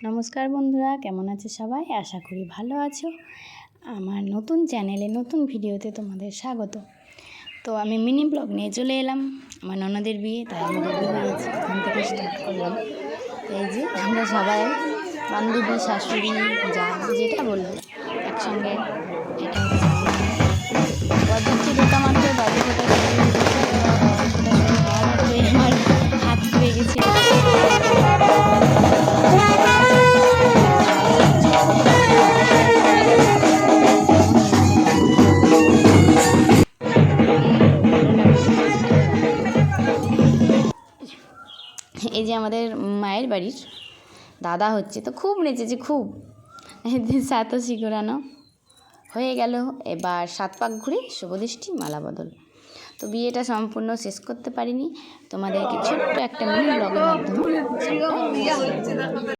নমস্কার বন্ধুরা, কেমন আছে সবাই? আশা করি ভালো আছো। আমার নতুন চ্যানেলে নতুন ভিডিওতে তোমাদের স্বাগত। তো আমি মিনি ব্লগ নিয়ে চলে এলাম। আমার ননদের বিয়ে, তাই আমি রেডি হয়ে গেছি, এখান থেকে স্টার্ট করলাম। তো এই যে আমরা সবাই বান্ধবী, শাশুড়ি, যা যেটা বলবে একসঙ্গে। এটা হচ্ছে বরযাত্রী ঢোকা মাত্র বাজি ফোটা শুরু হয়ে গেছে। বাজি ফোটা শুরু হওয়া মাত্রই আমার হাত পুড়ে গেছিলো। এই যে আমাদের মায়ের বাড়ির দাদা হচ্ছে, তো খুব নেচেছে, খুব সাতশি ঘোরানো হয়ে গেল। এবার 7 পাক ঘুরে শুভদৃষ্টি মালা বদল। তো বিয়েটা সম্পূর্ণ শেষ করতে পারিনি, তোমাদেরকে ছোট্ট একটা মিনি ব্লগের মাধ্যমে